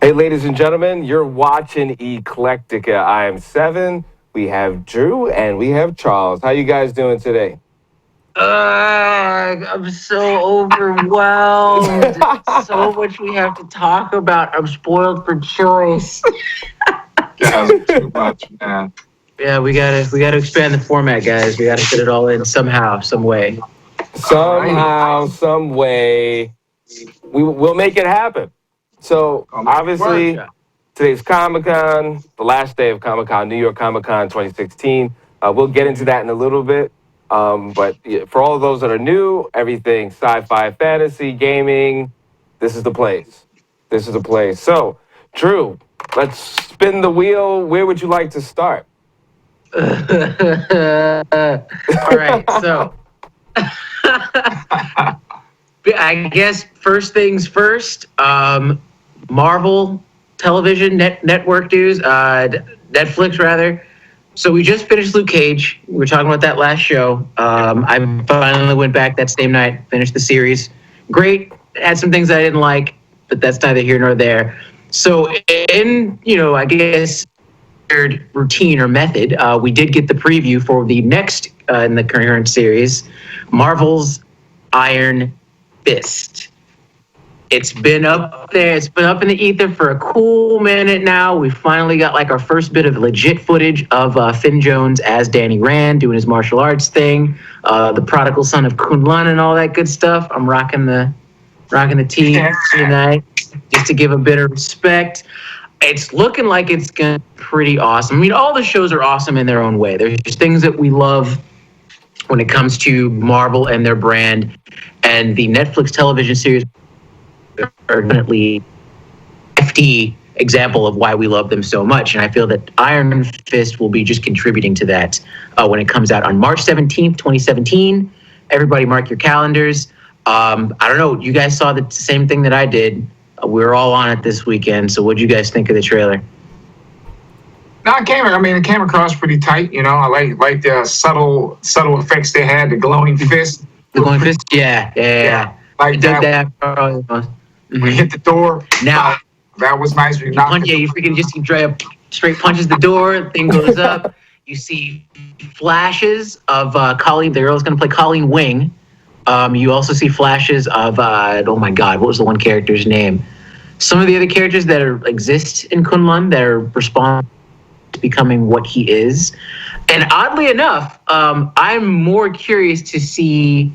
Hey, ladies and gentlemen, you're watching Eclecticka. I am Seven. We have Drew and we have Charles. How you guys doing today? I'm so overwhelmed. So much we have to talk about. I'm spoiled for choice. Guys, too much, man. Yeah, we gotta expand the format, guys. We gotta fit it all in somehow, some way. Somehow, some way, we'll make it happen. So, obviously, today's Comic Con, the last day of Comic Con, New York Comic Con 2016. We'll get into that in a little bit. But for all of those that are new, everything sci-fi, fantasy, gaming, this is the place. This is the place. So, Drew, let's spin the wheel. Where would you like to start? All right, so I guess first things first. Marvel television network dues, Netflix rather. So we just finished Luke Cage. We were talking about that last show. I finally went back that same night, finished the series. Great. Had some things I didn't like, but that's neither here nor there. So in, I guess, routine or method, we did get the preview for the next in the current series, Marvel's Iron Fist. It's been up there. It's been up in the ether for a cool minute now. We finally got like our first bit of legit footage of Finn Jones as Danny Rand doing his martial arts thing, the prodigal son of Kunlun and all that good stuff. I'm rocking the tee tonight just to give a bit of respect. It's looking like it's going to be pretty awesome. I mean, all the shows are awesome in their own way. There's things that we love when it comes to Marvel and their brand, and the Netflix television series are definitely FD example of why we love them so much. And I feel that Iron Fist will be just contributing to that when it comes out on March 17th, 2017. Everybody mark your calendars. I don't know. You guys saw the same thing that I did. We were all on it this weekend. So what did you guys think of the trailer? No, it came across pretty tight. I like the subtle effects they had. The glowing fist. The glowing fist? Yeah. Like that. When he hit the door. Now that was nice. You freaking just drive straight punches the door. Thing goes up. You see flashes of Colleen. The girl's going to play Colleen Wing. You also see flashes of oh my God, what was the one character's name? Some of the other characters that exist in Kunlun that are responsible to becoming what he is. And oddly enough, I'm more curious to see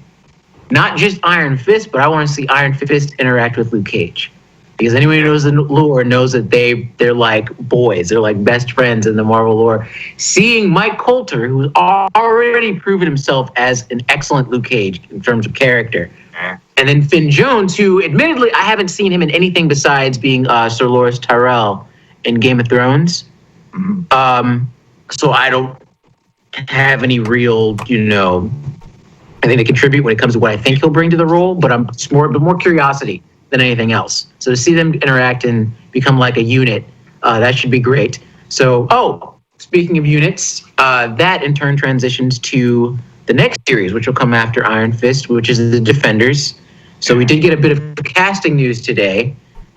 not just Iron Fist, but I want to see Iron Fist interact with Luke Cage. Because anyone who knows the lore knows that they're like boys. They're like best friends in the Marvel lore. Seeing Mike Coulter, who's already proven himself as an excellent Luke Cage in terms of character. And then Finn Jones, who admittedly I haven't seen him in anything besides being Sir Loras Tyrell in Game of Thrones. Mm-hmm. So I don't have any real, I think they contribute when it comes to what I think he'll bring to the role, but I'm more curiosity than anything else. So to see them interact and become like a unit, that should be great. So, speaking of units, that in turn transitions to the next series, which will come after Iron Fist, which is the Defenders. So we did get a bit of casting news today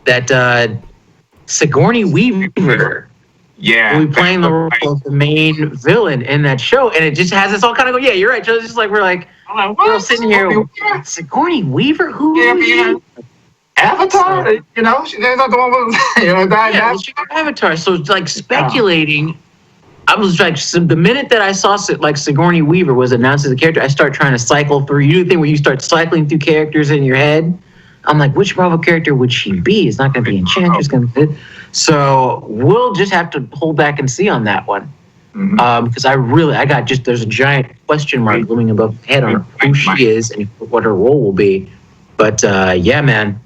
that Sigourney Weaver will be playing the role of the main villain in that show, and it just has us all kind of go, yeah, you're right. So it's just like we're all sitting here. Sigourney Weaver, who? Yeah, Avatar, she's not the one with, she got Avatar. So it's like speculating. I was like, the minute that I saw Sigourney Weaver was announced as a character, I start trying to cycle through. You do the thing where you start cycling through characters in your head. I'm like, which Marvel character would she be? It's not going to be Enchantress. So we'll just have to hold back and see on that one. Because there's a giant question mark looming above my head on who she is and what her role will be. But yeah, man.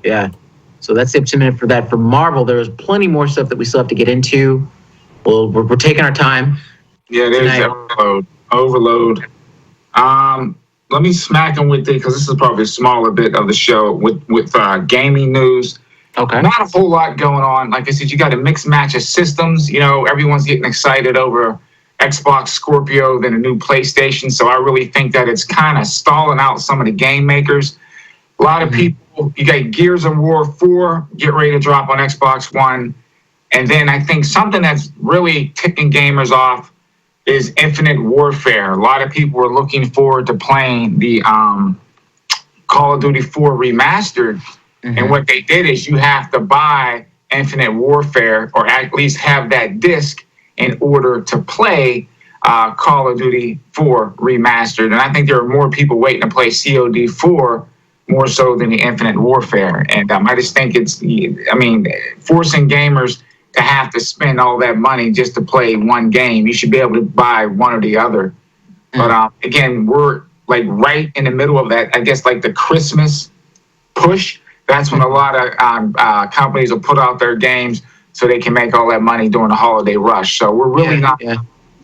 Yeah. So that's the minute for that. For Marvel, there's plenty more stuff that we still have to get into. Well, we're taking our time. Yeah, there's overload. Let me smack them with it because this is probably a smaller bit of the show with gaming news. Okay. Not a whole lot going on. Like I said, you got a mixed match of systems. Everyone's getting excited over Xbox Scorpio than a new PlayStation. So I really think that it's kind of stalling out some of the game makers. A lot of people You got Gears of War 4, get ready to drop on Xbox One. And then I think something that's really ticking gamers off is Infinite Warfare. A lot of people are looking forward to playing the Call of Duty 4 remastered. And what they did is you have to buy Infinite Warfare, or at least have that disc, in order to play Call of Duty 4 remastered. And I think there are more people waiting to play COD 4 more so than the Infinite Warfare. And I just think forcing gamers to have to spend all that money just to play one game. You should be able to buy one or the other. But again, we're like right in the middle of that, I guess, like the Christmas push. That's when a lot of companies will put out their games so they can make all that money during the holiday rush. So we're really not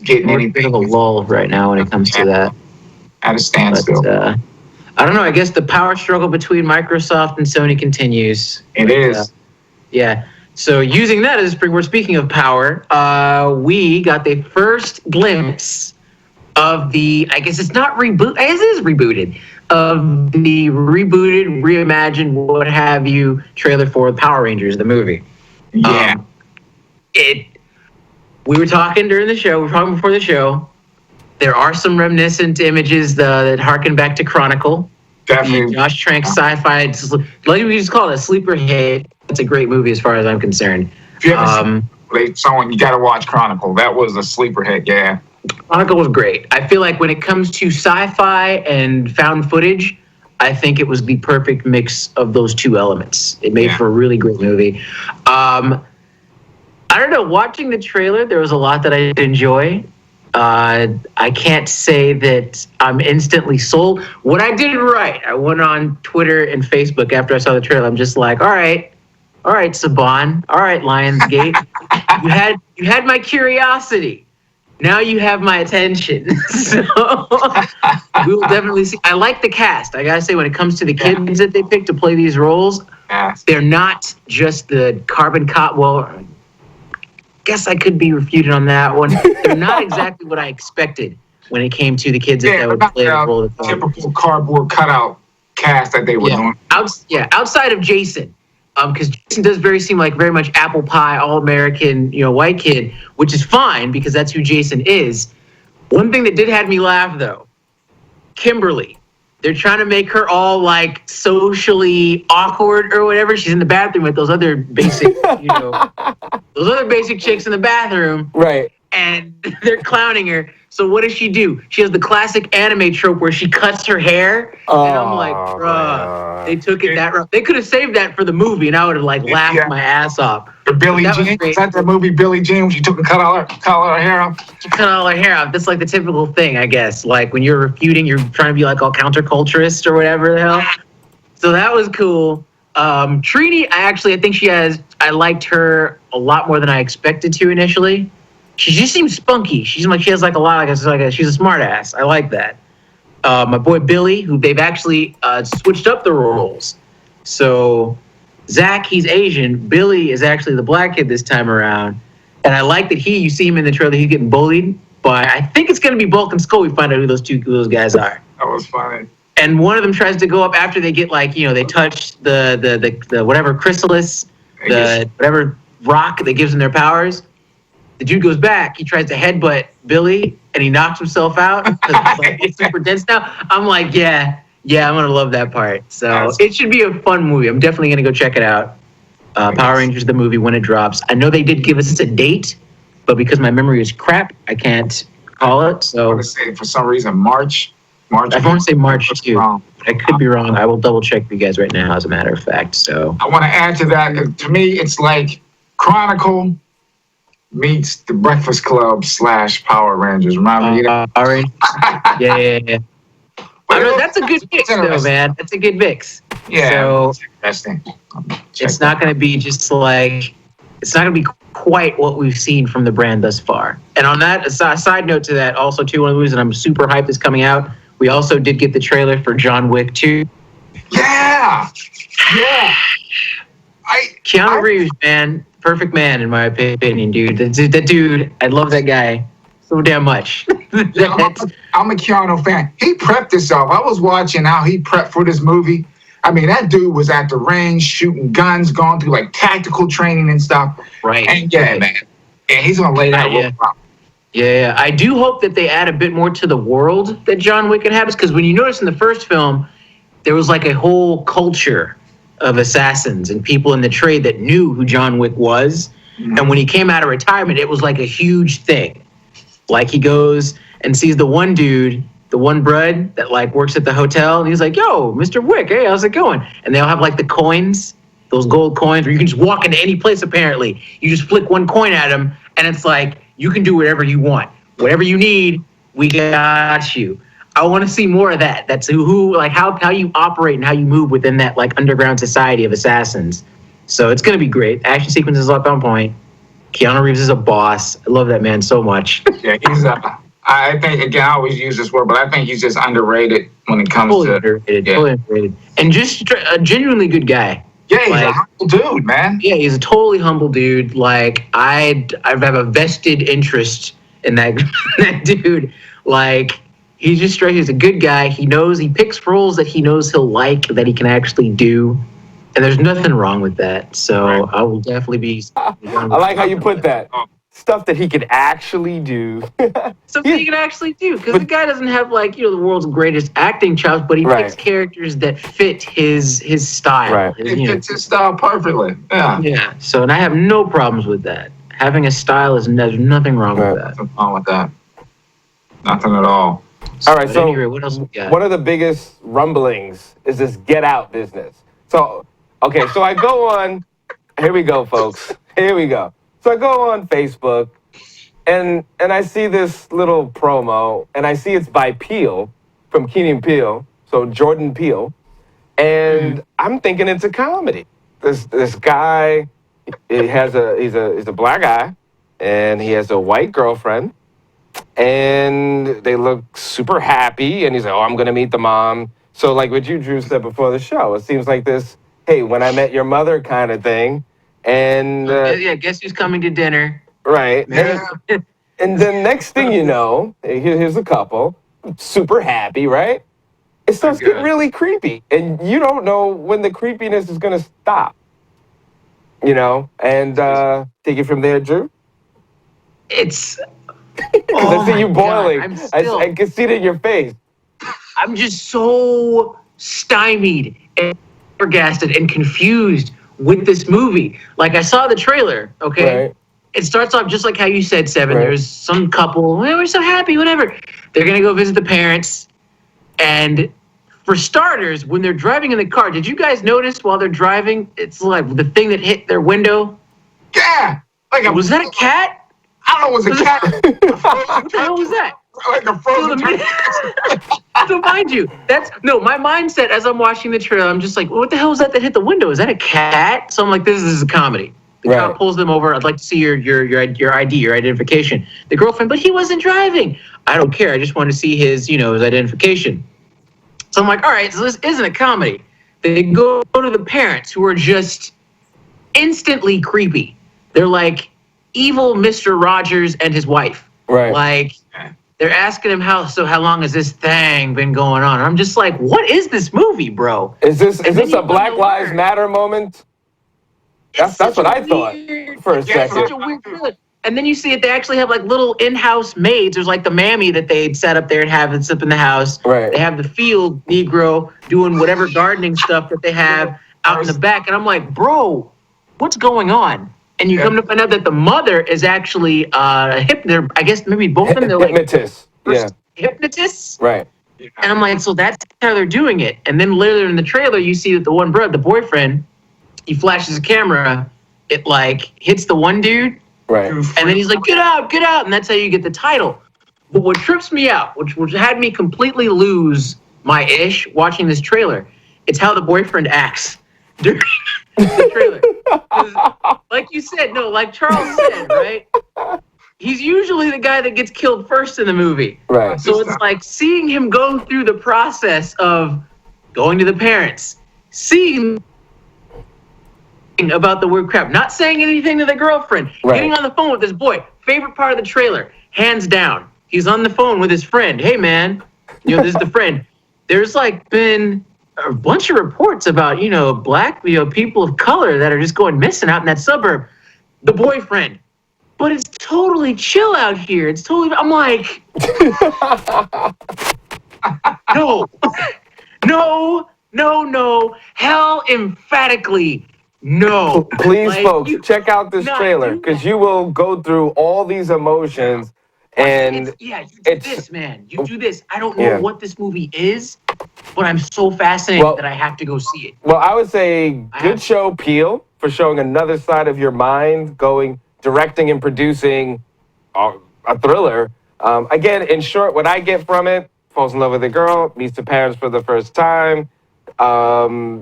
getting anything. Of a lull right now when it comes to that. At a standstill. But, I don't know. I guess the power struggle between Microsoft and Sony continues. It is. Yeah. So using that as we're speaking of power, we got the first glimpse of the, I guess it's not reboot, I guess it is rebooted, of the rebooted, reimagined, what have you, trailer for Power Rangers, the movie. Yeah. We were talking during the show, we were talking before the show. There are some reminiscent images that harken back to Chronicle. Definitely. The Josh Trank sci-fi, we just call it a sleeper hit. It's a great movie as far as I'm concerned. If you haven't seen someone, you got to watch Chronicle. That was a sleeper hit, yeah. Chronicle was great. I feel like when it comes to sci-fi and found footage, I think it was the perfect mix of those two elements. It made for a really great movie. I don't know, watching the trailer, there was a lot that I did enjoy. I can't say that I'm instantly sold. What I did right, I went on Twitter and Facebook after I saw the trailer. I'm just like, all right, Saban, all right, Lionsgate, you had my curiosity. Now you have my attention. So we will definitely see. I like the cast. I gotta say, when it comes to the kids that they pick to play these roles, they're not just the carbon cop. Well, guess I could be refuted on that one. They're not exactly what I expected when it came to the kids that would play the role of the typical cardboard cutout cast that they were doing. Outside of Jason, because Jason does seem like very much apple pie, all-American, white kid, which is fine because that's who Jason is. One thing that did have me laugh though, Kimberly. They're trying to make her all like socially awkward or whatever. She's in the bathroom with those other basic, those other basic chicks in the bathroom. Right. And they're clowning her. So what does she do? She has the classic anime trope where she cuts her hair. And I'm like, bruh, they took it that route. They could have saved that for the movie and I would have laughed my ass off. Or Billie Jean. Is that the movie Billie Jean? She took and cut all her hair off? She cut all her hair off. That's like the typical thing, I guess. Like when you're refuting, you're trying to be like all counterculturist or whatever the hell. So that was cool. Trini, I think I liked her a lot more than I expected to initially. She just seems spunky. She has like a lot, she's a smart ass. I like that. My boy Billy, who they've actually switched up the roles. So Zach, he's Asian. Billy is actually the black kid this time around. And I like that you see him in the trailer, he's getting bullied. But I think it's going to be Bulk and Skull. We find out who those guys are. That was funny. And one of them tries to go up after they get they touch the whatever chrysalis, whatever rock that gives them their powers. The dude goes back. He tries to headbutt Billy, and he knocks himself out because it's super dense now. I'm like, yeah, I'm gonna love that part. So it should be a fun movie. I'm definitely gonna go check it out. Power Rangers the movie when it drops. I know they did give us a date, but because my memory is crap, I can't call it. So I want to say for some reason March. I want to say March too. I could be wrong. I will double check for you guys right now, as a matter of fact. So I want to add to that. To me, it's like Chronicle meets The Breakfast Club / Power Rangers. Remember? Power Rangers. Yeah. I mean, that's a good mix, though, man. That's a good mix. Yeah. So interesting. it's not going to be just like, it's not going to be quite what we've seen from the brand thus far. And on that, a side note to that, also too, one of the movies that I'm super hyped is coming out. We also did get the trailer for John Wick 2. Yeah. Keanu Reeves, man. Perfect man, in my opinion, dude. That dude, I love that guy so damn much. I'm a Keanu fan. He prepped himself. I was watching how he prepped for this movie. I mean, that dude was at the range shooting guns, going through like tactical training and stuff. Right. And yeah, man. And he's gonna lay that rope out. Yeah, I do hope that they add a bit more to the world that John Wick inhabits, because when you notice in the first film, there was like a whole culture of assassins and people in the trade that knew who John Wick was. Mm-hmm. And when he came out of retirement, it was like a huge thing. Like he goes and sees the one dude, the one bud that like works at the hotel, and he's like, "Yo, Mr. Wick, hey, how's it going?" And they all have like the coins, those gold coins, where you can just walk into any place apparently. You just flick one coin at him, and it's like, you can do whatever you want. Whatever you need, we got you. I want to see more of that. That's who like how you operate and how you move within that like underground society of assassins. So it's going to be great. Action sequences up on point. Keanu Reeves is a boss. I love that man so much. Yeah, he's I think, again, I always use this word, but I think he's just underrated when it comes totally underrated. And just a genuinely good guy. Yeah, he's a humble dude, man. Yeah, he's a totally humble dude. Like, I have a vested interest in that dude. Like, he's just straight. He's a good guy. He picks roles that he knows he'll like, that he can actually do. And there's nothing wrong with that. So right. I will definitely be. I like how you put that. Stuff that he could actually do. Something he can actually do. Because the guy doesn't have, like, the world's greatest acting chops, but he picks characters that fit his style. Right. It fits his style perfectly. Yeah. Yeah. So, and I have no problems with that. Having a style, there's nothing wrong with that. Nothing wrong with that. Nothing at all. All right, so anyway, what else we got? One of the biggest rumblings is this Get Out business. So, okay, so I go on, here we go, folks. Here we go. So I go on Facebook, and I see this little promo, and I see it's by Peele, from Key and Peele, so Jordan Peele, and I'm thinking it's a comedy. This guy, he's a black guy, and he has a white girlfriend, and they look super happy, and he's like, "Oh, I'm gonna meet the mom." So like what you, Drew, said before the show, it seems like this, hey, when I met your mother kind of thing. And guess who's coming to dinner? Right. Yeah. And then next thing you know, here's a couple, super happy, right? It starts getting really creepy, and you don't know when the creepiness is gonna stop. And take it from there, Drew. It's. I see you boiling. I can see it in your face. I'm just so stymied and flabbergasted and confused with this movie. Like, I saw the trailer, okay? Right. It starts off just like how you said, Seven. Right. There's some couple, we're so happy, whatever. They're going to go visit the parents. And for starters, when they're driving in the car, did you guys notice while they're driving, it's like the thing that hit their window? Yeah! Was that a cat? I don't know, it was a cat. What the hell was that? Like a frozen So mind you, my mindset as I'm watching the trailer, I'm just like, what the hell is that hit the window? Is that a cat? So I'm like, this is a comedy. The cop pulls them over. I'd like to see your ID, your identification. The girlfriend, but he wasn't driving. I don't care. I just want to see his identification. So I'm like, all right, so this isn't a comedy. They go to the parents, who are just instantly creepy. They're like evil Mr. Rogers and his wife. Right. Like, they're asking him how long has this thing been going on? And I'm just like, what is this movie, bro? Is this a Black Lives Matter moment? That's what I thought for a second. Such a weird feeling. And then you see it, they actually have like little in-house maids. There's like the mammy that they'd set up there and have it up in the house. Right. They have the field Negro doing whatever gardening stuff that they have out in the back. And I'm like, bro, what's going on? And you come to find out that the mother is actually I guess maybe both of them, they're like hypnotists. Yeah. Hypnotists? Right. And I'm like, so that's how they're doing it. And then later in the trailer, you see that the one brother, the boyfriend, he flashes a camera, it like hits the one dude. Right. And then he's like, get out. And that's how you get the title. But what trips me out, which had me completely lose my ish watching this trailer, it's how the boyfriend acts during the trailer. Like you said, like Charles said, right? He's usually the guy that gets killed first in the movie. Right. So it's like seeing him go through the process of going to the parents, seeing about the word crap, not saying anything to the girlfriend, getting on the phone with this boy. Favorite part of the trailer, hands down. He's on the phone with his friend. Hey, man, this is the friend. There's like been a bunch of reports about, black, people of color that are just going missing out in that suburb. The boyfriend. But it's totally chill out here. It's totally, I'm like, no, no. Hell, emphatically, no. Please, Like, folks, check out this not trailer do because that. you will go through all these emotions, and You do it's this, man. You do this. I don't know yeah. what this movie is, but I'm so fascinated that I have to go see it. Well, I would say good show, Peel, for showing another side of your mind, directing and producing a thriller. Again, in short, what I get from it: falls in love with a girl, meets the parents for the first time.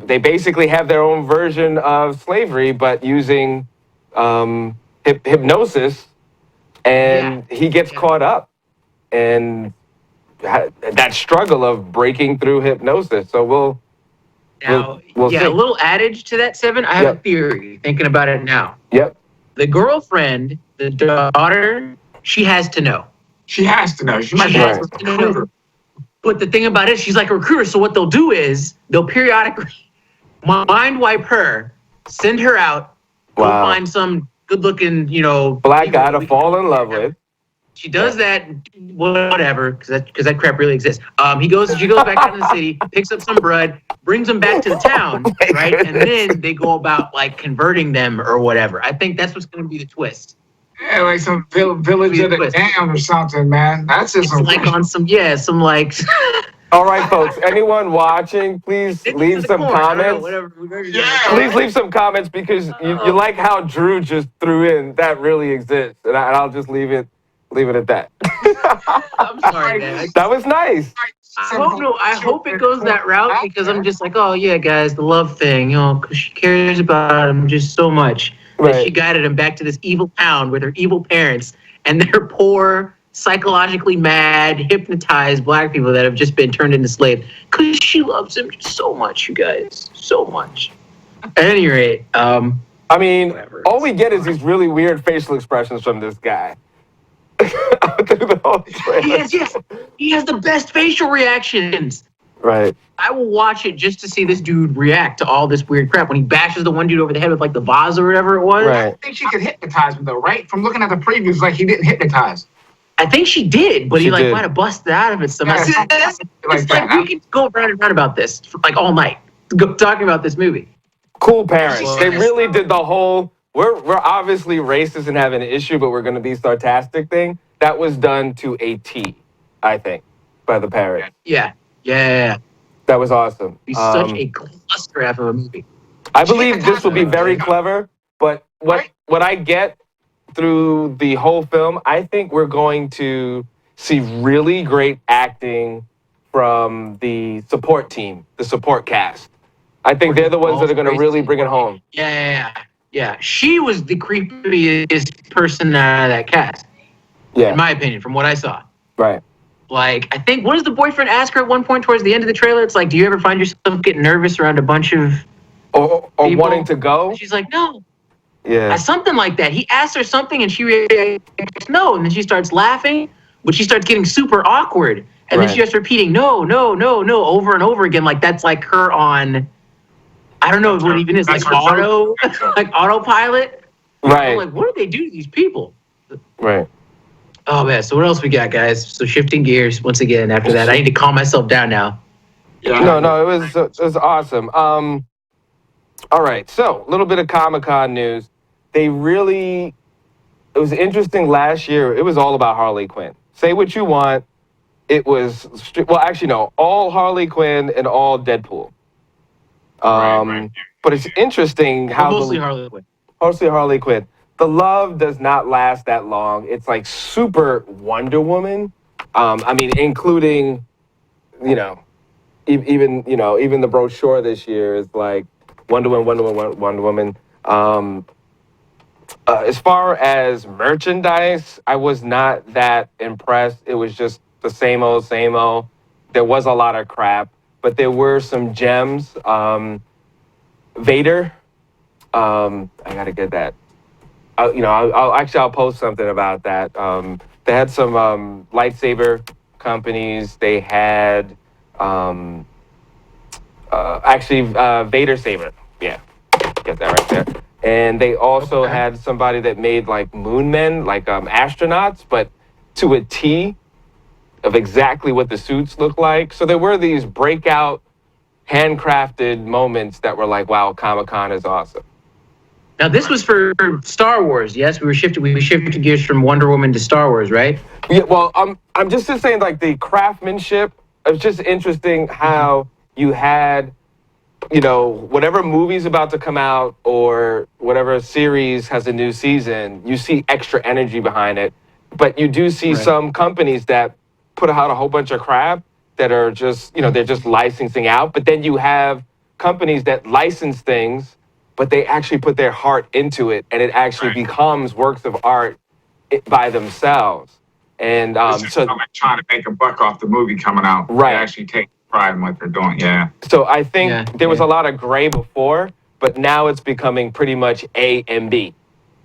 They basically have their own version of slavery, but using hypnosis, and he gets caught up, and that struggle of breaking through hypnosis. So we'll see. A little adage to that, Seven. I have a theory, thinking about it now. Yep. The girlfriend, the daughter, she has to know. She has to know. She might be a recruiter. But the thing about it, she's like a recruiter. So what they'll do is they'll periodically mind wipe her, send her out, go find some good-looking, black guy to fall in love with. She does that, whatever, because that crap really exists. She goes back out in the city, picks up some bread, brings them back to the town, right? And then they go about like converting them or whatever. I think that's what's going to be the twist. Yeah, like some village of the damned or something, man. That's just like on some like. All right, folks. Anyone watching, please leave some comments. Please leave some comments because you like how Drew just threw in that really exists, and I'll just leave it at that. I'm sorry, man. That was nice. I hope it goes that route because I'm just like, oh yeah, guys, the love thing, because she cares about him just so much that she guided him back to this evil town with her evil parents and their poor, psychologically mad, hypnotized black people that have just been turned into slaves because she loves him so much, you guys, so much. At any rate, I mean, all we get is these really weird facial expressions from this guy. He has the best facial reactions. Right. I will watch it just to see this dude react to all this weird crap when he bashes the one dude over the head with like the vase or whatever it was. Right. I think she could hypnotize him though, right? From looking at the previews, like he didn't hypnotize. I think she did, but he might have busted out of it somehow. Yeah, It's like we could go round and round about this for like all night, talking about this movie. Cool parents. They really did the whole. We're obviously racist and have an issue, but we're going to be sarcastic thing. That was done to a T, I think, by the parents. Yeah. That was awesome. It's such a cluster of a movie. I believe this will be very clever, but what I get through the whole film, I think we're going to see really great acting from the support team, the support cast. I think they're the ones that are going to really bring it home. Yeah. She was the creepiest person out of that cast. Yeah. In my opinion, from what I saw. Right. Like, I think, what does the boyfriend ask her at one point towards the end of the trailer? It's like, do you ever find yourself getting nervous around a bunch of or wanting to go? And she's like, no. Yeah. Something like that. He asks her something and she reacts no. And then she starts laughing, but she starts getting super awkward. And then she starts repeating, no, over and over again. Like, that's like her on, I don't know what it even is, like autopilot. Right. I'm like, what do they do to these people? Right. Oh, man. So what else we got, guys? So shifting gears once again after that. I need to calm myself down now. Yeah. No, it was awesome. All right. So a little bit of Comic-Con news. It was interesting last year. It was all about Harley Quinn. Say what you want. It was, all Harley Quinn and all Deadpool. But it's interesting how mostly Harley Quinn. Mostly Harley Quinn. The love does not last that long. It's like super Wonder Woman. Including, even the brochure this year is like Wonder Woman. As far as merchandise, I was not that impressed. It was just the same old. There was a lot of crap, but there were some gems. Vader. I gotta get that. I'll post something about that. They had some lightsaber companies. They had Vader Saber. Yeah, get that right there. And they also had somebody that made like moon men, like astronauts, but to a T of exactly what the suits look like. So there were these breakout, handcrafted moments that were like, wow, Comic-Con is awesome. Now this was for Star Wars. Yes, we shifted gears from Wonder Woman to Star Wars, right? Yeah, well, I'm just saying like the craftsmanship. It's just interesting how you had, whatever movie's about to come out or whatever series has a new season, you see extra energy behind it. But you do see some companies that put out a whole bunch of crap that are just, they're just licensing out. But then you have companies that license things, but they actually put their heart into it, and it actually becomes works of art by themselves. And so like trying to make a buck off the movie coming out. Right. They actually take pride in what they're doing. Yeah. So I think there was a lot of gray before, but now it's becoming pretty much A and B,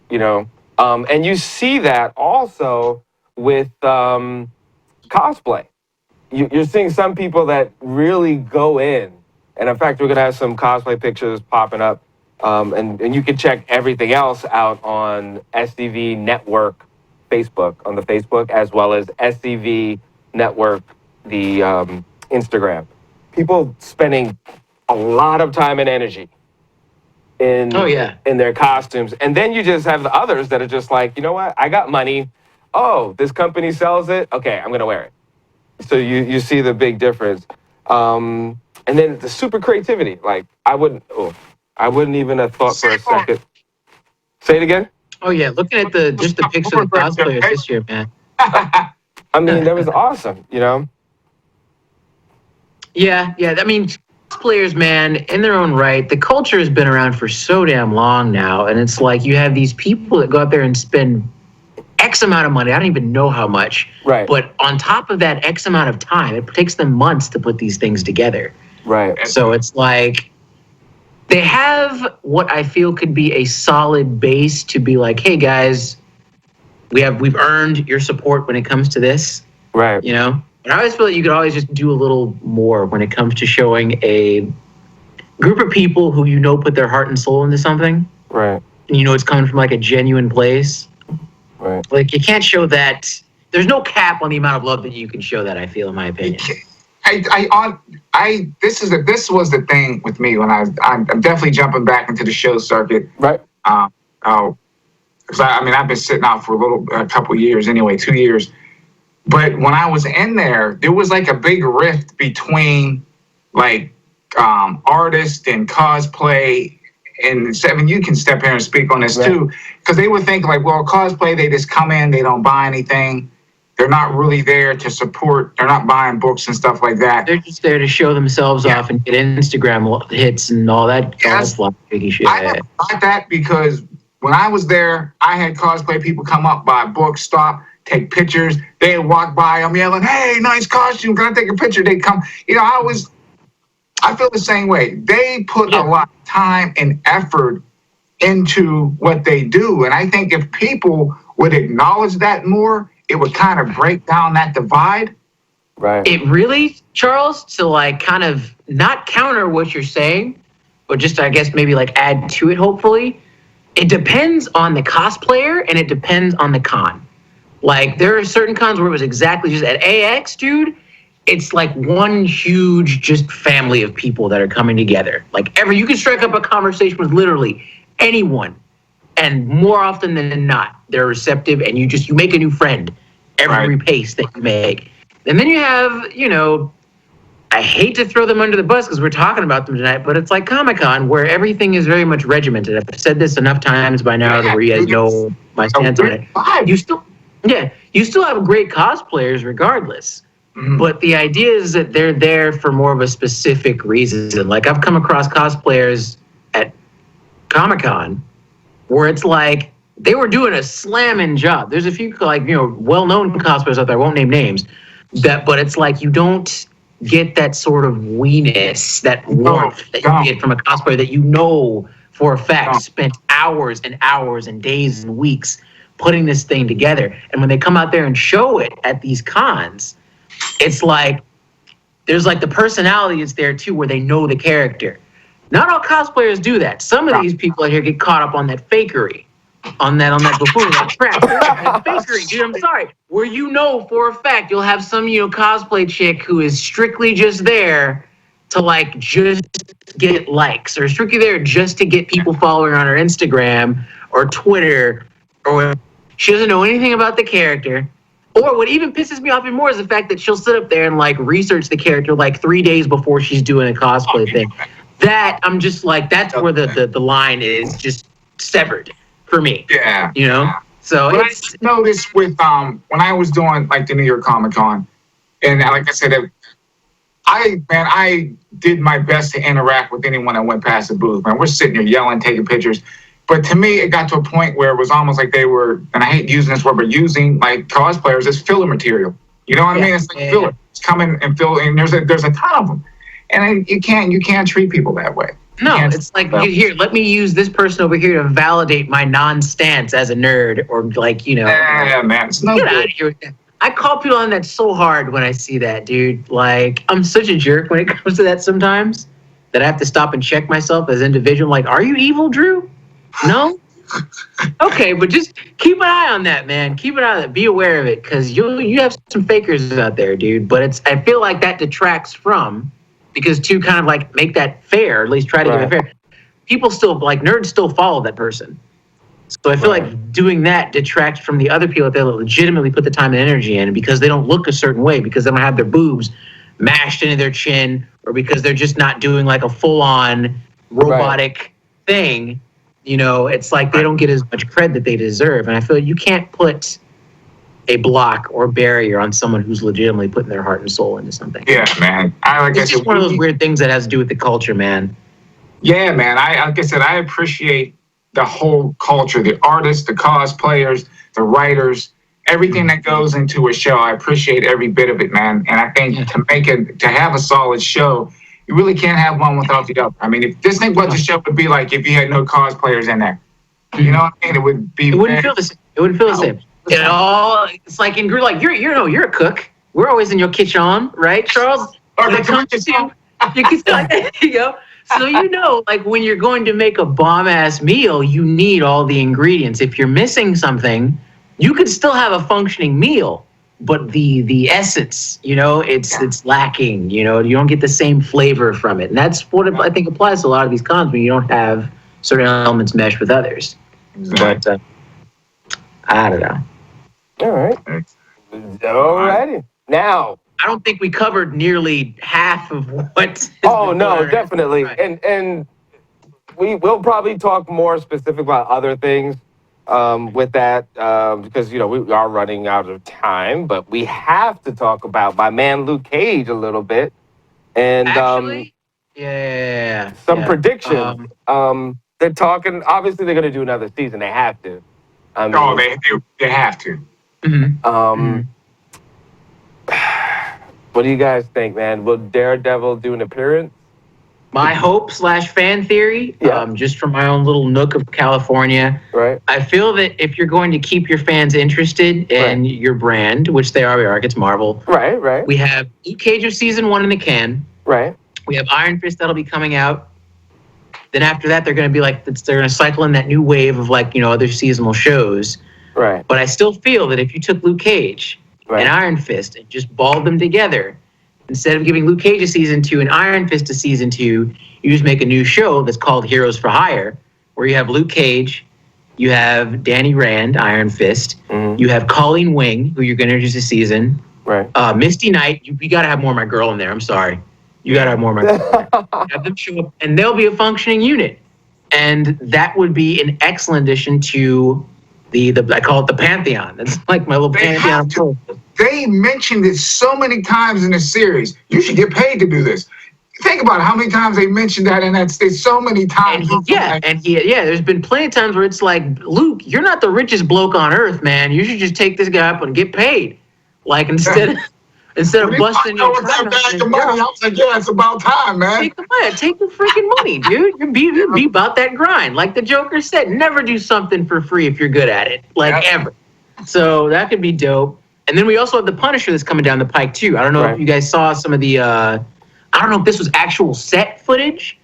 and you see that also with cosplay. You're seeing some people that really go in, and in fact, we're gonna have some cosplay pictures popping up, and you can check everything else out on SDV Network Facebook, on the Facebook, as well as SDV Network, the Instagram. People spending a lot of time and energy in their costumes. And then you just have the others that are just like, you know what? I got money. Oh, this company sells it. Okay, I'm going to wear it. So you see the big difference. And then the super creativity. Like, I wouldn't even have thought for a second. Say it again? Oh, yeah. Looking at the pics of the cosplayers this year, man. I mean, that was awesome, Yeah. I mean, cosplayers, man, in their own right, the culture has been around for so damn long now. And it's like you have these people that go out there and spend X amount of money. I don't even know how much. Right. But on top of that X amount of time, it takes them months to put these things together. Right. So it's like they have what I feel could be a solid base to be like, hey guys, we've earned your support when it comes to this. Right. And I always feel like you could always just do a little more when it comes to showing a group of people who put their heart and soul into something. Right. And it's coming from like a genuine place. Right. Like you can't show that. There's no cap on the amount of love that you can show that, I feel, in my opinion. This was the thing with me when I'm definitely jumping back into the show circuit. Right. Because I've been sitting out for a couple of years anyway, 2 years. But when I was in there was like a big rift between like artists and cosplay. And Seven, you can step here and speak on this too, because they would think like, well, cosplay, they just come in, they don't buy anything. They're not really there to support. They're not buying books and stuff like that. They're just there to show themselves off and get Instagram hits and all that fluffy shit. I never got that because when I was there, I had cosplay people come up, buy books, stop, take pictures. They'd walk by, I'm yelling, hey, nice costume, can I take a picture? They come, I feel the same way. They put a lot of time and effort into what they do. And I think if people would acknowledge that more, it would kind of break down that divide. Right. It really, Charles, to like kind of not counter what you're saying, but just, I guess, maybe like add to it, hopefully. It depends on the cosplayer and it depends on the con. Like, there are certain cons where it was exactly just at AX, dude. It's like one huge just family of people that are coming together. Like you can strike up a conversation with literally anyone. And more often than not, they're receptive and you make a new friend every pace that you make. And then you have, I hate to throw them under the bus because we're talking about them tonight, but it's like Comic-Con where everything is very much regimented. I've said this enough times by now where you guys know my stance on it. You still have great cosplayers regardless. Mm-hmm. But the idea is that they're there for more of a specific reason. Like I've come across cosplayers at Comic-Con where it's like they were doing a slamming job. There's a few well-known cosplayers out there, I won't name names, but it's like you don't get that sort of weeness, that warmth that you get from a cosplayer that for a fact spent hours and hours and days and weeks putting this thing together. And when they come out there and show it at these cons, it's like there's like the personality is there too, where they know the character. Not all cosplayers do that. Some of these people out here get caught up on that fakery, on that buffoon, that crap, that fakery, dude. I'm sorry. Where you know for a fact you'll have some cosplay chick who is strictly just there to like just get likes, or strictly there just to get people following on her Instagram or Twitter, or she doesn't know anything about the character. Or what even pisses me off even more is the fact that she'll sit up there and like research the character like 3 days before she's doing a cosplay thing. That I'm just like, that's where the line is just severed for me. Yeah. So but I noticed with when I was doing like the New York Comic Con, and like I said, I did my best to interact with anyone that went past the booth. Man, we're sitting here yelling, taking pictures. But to me, it got to a point where it was almost like they were, and I hate using this word, but using like cosplayers as filler material. You know what I mean? It's like filler. It's coming and fill, and there's a ton of them, and you can't treat people that way. No, it's like, here, let me use this person over here to validate my non-stance as a nerd, or like, Yeah, man, it's no get good. out of here with that. I call people on that so hard when I see that, dude. Like, I'm such a jerk when it comes to that sometimes that I have to stop and check myself as an individual. Like, are you evil, Drew? No? Okay, but just keep an eye on that, man. Keep an eye on that. Be aware of it, because you have some fakers out there, dude. But I feel like that detracts from, because to kind of like make that fair, at least try to give it fair, people still, like, nerds still follow that person. So I feel like doing that detracts from the other people that legitimately put the time and energy in, because they don't look a certain way, because they don't have their boobs mashed into their chin, or because they're just not doing like a full-on robotic thing. It's like they don't get as much cred that they deserve. And I feel like you can't put a block or barrier on someone who's legitimately putting their heart and soul into something. Yeah, man. It's just one of those weird things that has to do with the culture, man. Yeah, man. Like I said, I appreciate the whole culture, the artists, the cosplayers, the writers, everything that goes into a show. I appreciate every bit of it, man. And I think to have a solid show, you really can't have one without the other. I mean, if this thing, what the show would be like if you had no cosplayers in there. You know what I mean? It would be. It wouldn't feel the same. It wouldn't feel the same. It's like, and you're like, you're a cook. We're always in your kitchen, right, Charles? Or the kitchen. There you go. So like when you're going to make a bomb-ass meal, you need all the ingredients. If you're missing something, you could still have a functioning meal, but the essence, it's lacking. You don't get the same flavor from it, and that's what I think applies to a lot of these cons when you don't have certain elements meshed with others. Exactly. But I don't know. All right. Alrighty. Now, I don't think we covered nearly half of what. Oh no, definitely, and we'll probably talk more specific about other things with that because we are running out of time. But we have to talk about my man Luke Cage a little bit, and actually, some predictions. They're talking. Obviously, they're going to do another season. They have to. I mean, they have to. Mm-hmm. What do you guys think, man? Will Daredevil do an appearance? My hope / fan theory, just from my own little nook of California, right? I feel that if you're going to keep your fans interested in your brand, which they are, it's Marvel. Right. We have Luke Cage of season 1 in the can. Right. We have Iron Fist that'll be coming out. Then after that, they're going to be like, they're going to cycle in that new wave of other seasonal shows. Right. But I still feel that if you took Luke Cage and Iron Fist and just balled them together, instead of giving Luke Cage a season 2 and Iron Fist a season 2, you just make a new show that's called Heroes for Hire, where you have Luke Cage, you have Danny Rand, Iron Fist, you have Colleen Wing, who you're going to introduce a season, Misty Knight. You got to have more of my girl in there. I'm sorry. You got to have more of my girl. Have them show up, and they'll be a functioning unit. And that would be an excellent addition to the I call it the Pantheon. It's like my little Pantheon. They mentioned it so many times in the series. You should get paid to do this. Think about how many times they mentioned that, and it's so many times. There's been plenty of times where it's like, Luke, you're not the richest bloke on earth, man. You should just take this guy up and get paid. Like instead of busting your money, I was like, yeah, it's about time, man. Take the freaking money, dude. You be about that grind. Like the Joker said, never do something for free if you're good at it. Ever. So that could be dope. And then we also have the Punisher that's coming down the pike too. I don't know if you guys saw some of the. I don't know if this was actual set footage,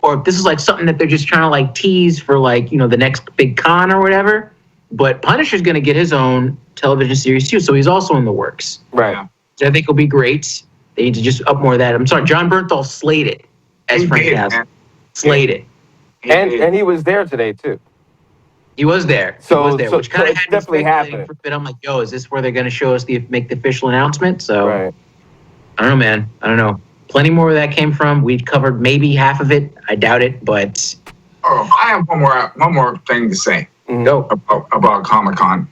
or if this is like something that they're just trying to like tease for like the next big con or whatever. But Punisher's going to get his own television series too, so he's also in the works. Right. So I think will be great. They need to just up more of that. I'm sorry, John Bernthal slayed it as Frank Castle. Slayed it. And he was there today too. He was there. So which kind of had me definitely speculating happening. for a bit. I'm like, yo, is this where they're going to show us make the official announcement? So right. I don't know, man. I don't know. Plenty more where that came from. We covered maybe half of it. I doubt it, but. Oh, I have one more thing to say. Go about Comic-Con.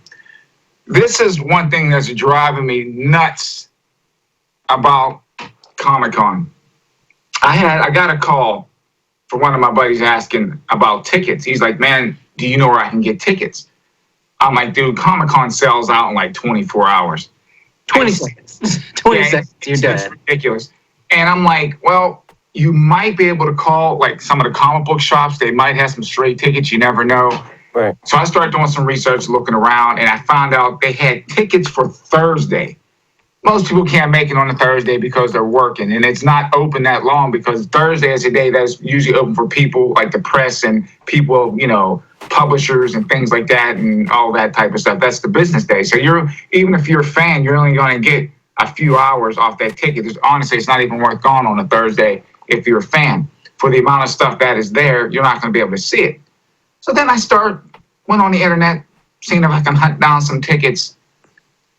This is one thing that's driving me nuts about Comic-Con. I got a call for one of my buddies asking about tickets. He's like, man, do you know where I can get tickets? I'm like, dude, Comic-Con sells out in like 24 hours. 20 seconds. 20 seconds. You're done. It's ridiculous. And I'm like, well, you might be able to call like some of the comic book shops. They might have some straight tickets. You never know. Right. So I started doing some research, looking around, and I found out they had tickets for Thursday. Most people can't make it on a Thursday because they're working, and it's not open that long because Thursday is a day that's usually open for people like the press and people, publishers and things like that and all that type of stuff. That's the business day. So even if you're a fan, you're only going to get a few hours off that ticket. Honestly, it's not even worth going on a Thursday if you're a fan. For the amount of stuff that is there, you're not going to be able to see it. So then I went on the internet, seeing if I can hunt down some tickets.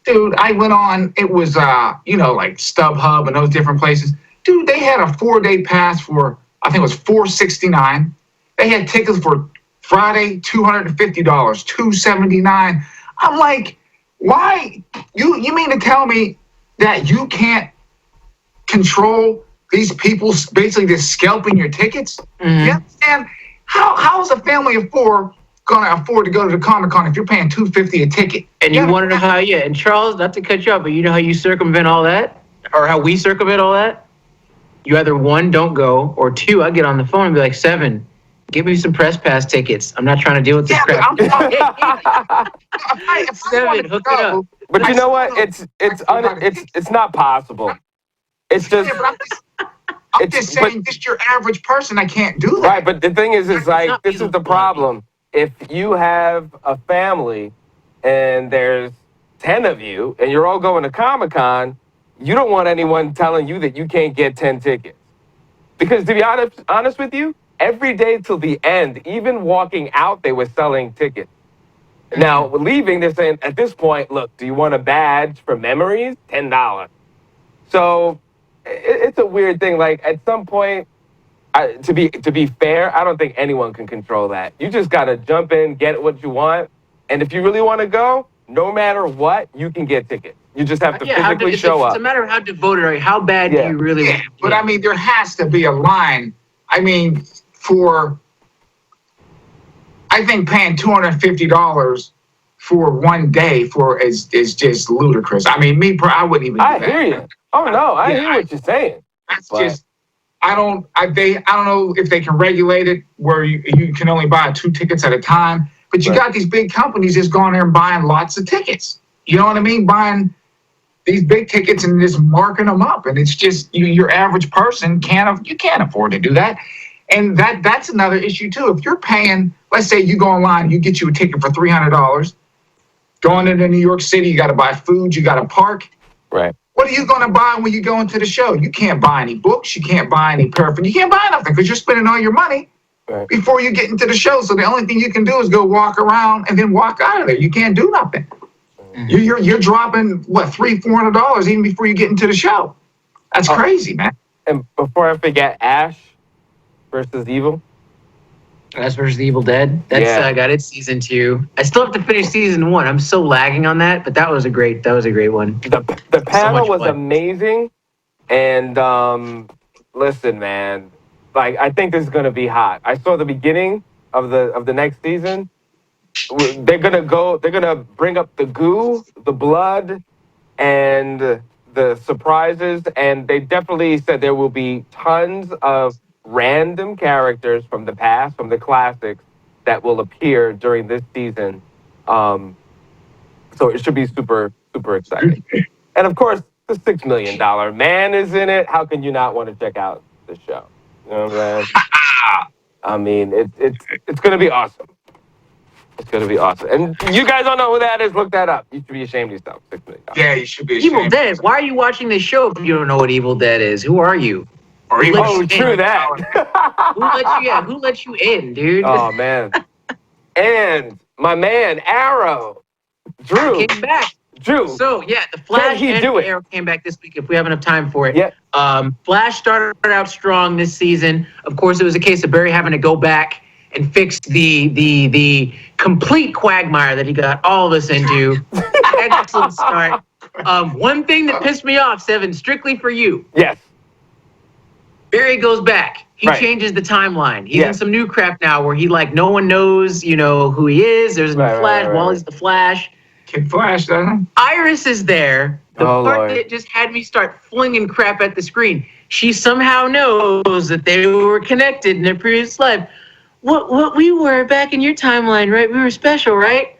Dude, I went on, it was, like StubHub and those different places. Dude, they had a 4-day pass for, I think it was $469. They had tickets for Friday, $250, $279. I'm like, why? You mean to tell me that you can't control these people basically just scalping your tickets? Mm-hmm. You understand? How is a family of four going to afford to go to the Comic-Con if you're paying $250 a ticket? And you want to know how, and Charles, not to cut you off, but you know how you circumvent all that? Or how we circumvent all that? You either one, don't go, or two, I get on the phone and be like, Seven, give me some press pass tickets. I'm not trying to deal with this crap. Seven, hook it up. But you know what? It's not possible. It's just. I'm just saying, just your average person, I can't do that. Right, but the thing is like, this is the problem. If you have a family and there's 10 of you and you're all going to Comic-Con, you don't want anyone telling you that you can't get 10 tickets. Because to be honest with you, every day till the end, even walking out, they were selling tickets. Now, leaving, they're saying, at this point, look, do you want a badge for memories? $10. So it's a weird thing. Like, at some point, to be fair, I don't think anyone can control that. You just got to jump in, get what you want. And if you really want to go, no matter what, you can get tickets. You just have to physically show up. It's a matter of how devoted are you. How bad do you really want to play? But I mean, there has to be a line. I mean, I think paying $250 for one day is just ludicrous. I mean, I wouldn't even do that. I hear you. Oh no, I hear what you're saying. That's just, I don't know if they can regulate it where you can only buy 2 tickets at a time. But you got these big companies just going there and buying lots of tickets. You know what I mean? Buying these big tickets and just marking them up, and it's just your average person can't afford to do that. And that's another issue too. If you're paying, let's say you go online, you get you a ticket for $300. Going into New York City, you got to buy food, you got to park. Right. What are you going to buy when you go into the show? You can't buy any books, you can't buy any paraphernalia, you can't buy nothing because you're spending all your money before you get into the show. So the only thing you can do is go walk around and then walk out of there. You can't do nothing. Mm-hmm. You're dropping $300-$400 even before you get into the show. That's crazy, man. And before I forget, Ash versus Evil. Ash versus the Evil Dead. That's got its season 2. I still have to finish season 1. I'm so lagging on that, but that was a great one. The panel was amazing, and listen, man, like I think this is gonna be hot. I saw the beginning of the next season. They're gonna bring up the goo, the blood, and the surprises, and they definitely said there will be tons of random characters from the past, from the classics, that will appear during this season. So it should be super, super exciting. And of course, the $6 million man is in it. How can you not want to check out the show? You know what I'm saying? I mean, it's going to be awesome. It's going to be awesome. And you guys don't know who that is? Look that up. You should be ashamed of yourself. $6 million. Yeah, you should be ashamed. Evil Dead. Why are you watching this show if you don't know what Evil Dead is? Who are you? Or even Oh, true that. Who let you in, dude? Oh, man. And my man, Arrow. Drew. Came back. Drew. So, yeah, the Flash he and do it? Arrow came back this week if we have enough time for it. Yep. Flash started out strong this season. Of course, it was a case of Barry having to go back and fix the complete quagmire that he got all of us into. Excellent start. One thing that pissed me off, Seven, strictly for you. Yes. Barry goes back. He Right. changes the timeline. He's Yeah. in some new crap now where he no one knows, who he is. There's the Flash. Right. Wally's the Flash. Kid Flash, doesn't Iris is there. The Oh, part Lord. that just had me start flinging crap at the screen. She somehow knows that they were connected in their previous life. What we were back in your timeline, right? We were special, right?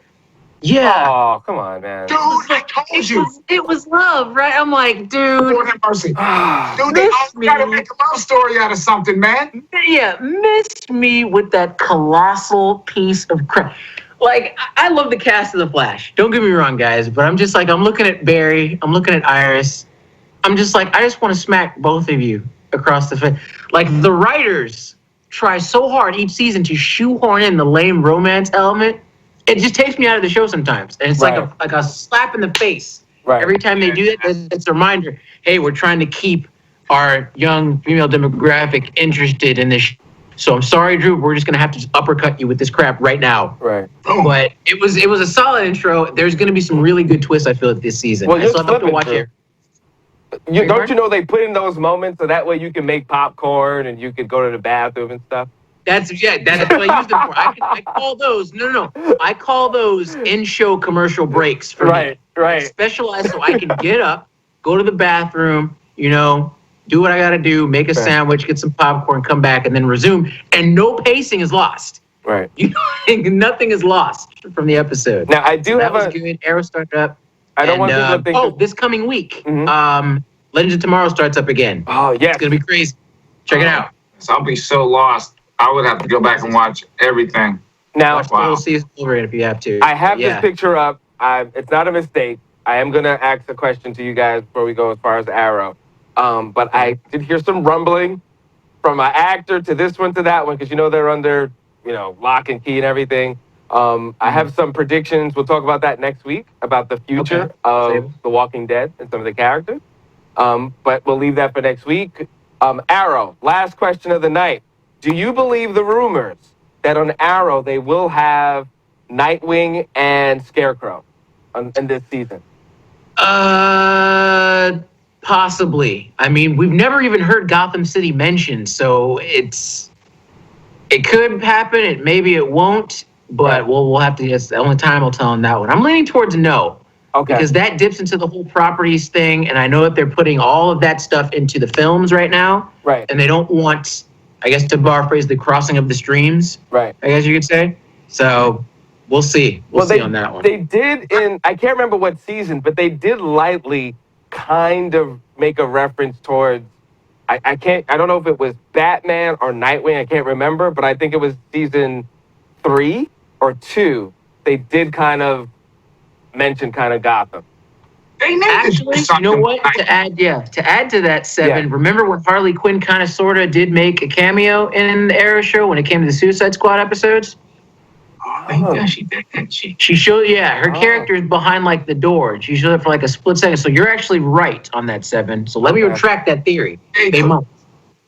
Yeah. Oh, come on, man. Dude, I told you. It was love, right? I'm like, dude. Lord have mercy. Dude, they Miss always gotta me. make a love story out of something, man. Yeah, missed me with that colossal piece of crap. Like, I love the cast of The Flash. Don't get me wrong, guys, but I'm just like, I'm looking at Barry, I'm looking at Iris. I'm just like, I just want to smack both of you across the face. Like, the writers try so hard each season to shoehorn in the lame romance element. It just takes me out of the show sometimes. And it's Right. like a slap in the face. Right. Every time they do that, it's a reminder, hey, we're trying to keep our young female demographic interested in this. So I'm sorry, Drew, we're just going to have to just uppercut you with this crap right now. Right. But it was a solid intro. There's going to be some really good twists, I feel, this season. Well, I you're still have to flipping, watch Drew. it. Don't you know they put in those moments so that way you can make popcorn and you can go to the bathroom and stuff? That's what I use them for. I call those, no. I call those in-show commercial breaks for me. Right. Specialized so I can get up, go to the bathroom, do what I got to do, make a sandwich, get some popcorn, come back, and then resume. And no pacing is lost. Right. Nothing is lost from the episode. Now, I do that have was a... good. Arrow started up. I don't want people to think... this coming week, Mhm. Legends of Tomorrow starts up again. Oh, yes. It's going to be crazy. Check it out. So I'll be so lost. I would have to go back and watch everything. Now, Watch the whole season over if you have to. I have Yeah. this picture up. It's not a mistake. I am going to ask a question to you guys before we go as far as Arrow. But I did hear some rumbling from an actor to this one to that one because, they're under, lock and key and everything. I have some predictions. We'll talk about that next week, about the future of The Walking Dead and some of the characters. But we'll leave that for next week. Arrow, last question of the night. Do you believe the rumors that on Arrow they will have Nightwing and Scarecrow in this season? Possibly. I mean, we've never even heard Gotham City mentioned, so it could happen. Maybe it won't, but we'll have to. It's the only time I'll tell on that one. I'm leaning towards no. Okay. Because that dips into the whole properties thing, and I know that they're putting all of that stuff into the films right now. Right. And they don't want, I guess, to paraphrase, the crossing of the streams. Right. I guess you could say. So we'll see. We'll see on that one. They did I can't remember what season, but they did lightly kind of make a reference towards, I don't know if it was Batman or Nightwing, I can't remember, but I think it was season 3 or 2. They did kind of mention kind of Gotham. They need Actually, to do you something know what? like- To add to that, Seven. Yeah. Remember when Harley Quinn kind of sorta did make a cameo in the Arrow show when it came to the Suicide Squad episodes? Yeah, she did, didn't she? She showed, her character is behind like the door. She showed up for like a split second. So you're actually right on that, Seven. So let me retract that theory. They must.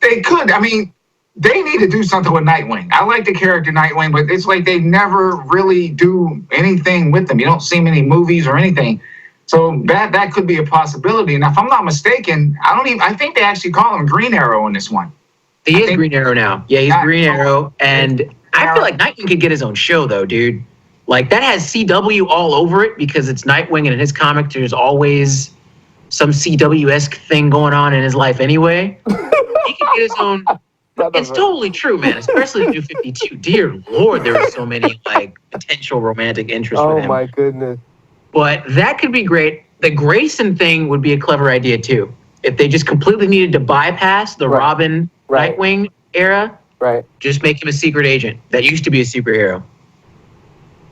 They could. I mean, they need to do something with Nightwing. I like the character Nightwing, but it's like they never really do anything with them. You don't see many movies or anything. So that could be a possibility. And if I'm not mistaken, I think they actually call him Green Arrow in this one. He is Green Arrow now. Yeah, he's Green Arrow. And I feel like Nightwing could get his own show, though, dude. Like, that has CW all over it because it's Nightwing, and in his comic, there's always some CW-esque thing going on in his life anyway. He could get his own... It's totally true, man, especially the New 52. Dear Lord, there are so many, potential romantic interests with him. Oh, my goodness. But that could be great. The Grayson thing would be a clever idea too. If they just completely needed to bypass the Right. Robin Right. Nightwing era, Right. just make him a secret agent that used to be a superhero.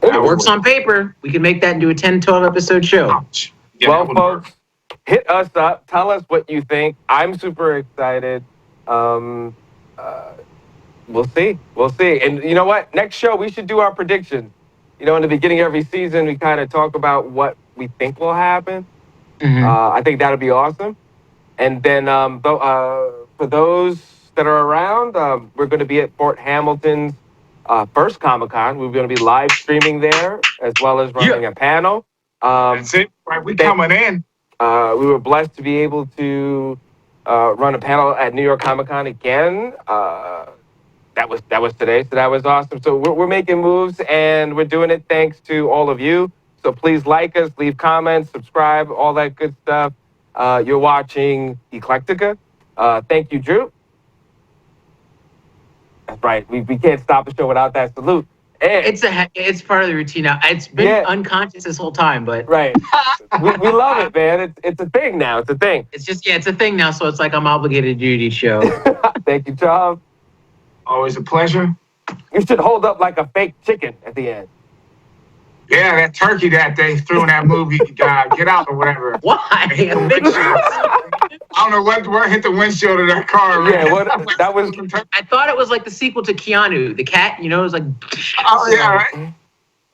That It would works work. on paper. We can make that into a 10, 12 episode show. Ouch. Yeah, Well, that would work. folks, hit us up. Tell us what you think. I'm super excited. Um, we'll see. We'll see. And you know what? Next show, we should do our predictions. You know, in the beginning of every season, we kind of talk about what we think will happen. I think that'll be awesome. And then for those that are around, we're going to be at Fort Hamilton's first Comic-Con. We're going to be live streaming there as well as running a panel. That's it. Right, we coming in. We were blessed to be able to run a panel at New York Comic-Con again. That was today, so that was awesome. So we're making moves, and we're doing it thanks to all of you. So please like us, leave comments, subscribe, all that good stuff. You're watching Eclecticka. Thank you, Drew. That's right. We can't stop the show without that salute. And It's part of the routine now. It's been unconscious this whole time, but right. we love it, man. It's a thing now. It's a thing. it's just it's a thing now. So it's like I'm obligated to do each show. Thank you, Charles. Always a pleasure. You should hold up like a fake chicken at the end. Yeah, that turkey that they threw in that movie, Get Out or whatever. Why? I don't know what hit the windshield of that car. Man. Yeah, that was. I thought it was like the sequel to Keanu, the cat. You know, it was like. Oh yeah, right.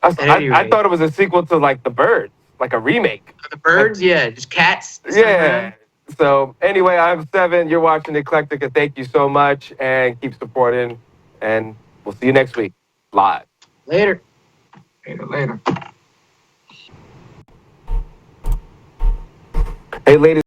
I thought it was a sequel to like The Birds, like a remake. The Birds, yeah, just cats. Yeah. So anyway, I'm Seven. You're watching Eclecticka. Thank you so much, and keep supporting. And we'll see you next week live. Later. Later. Hey, ladies.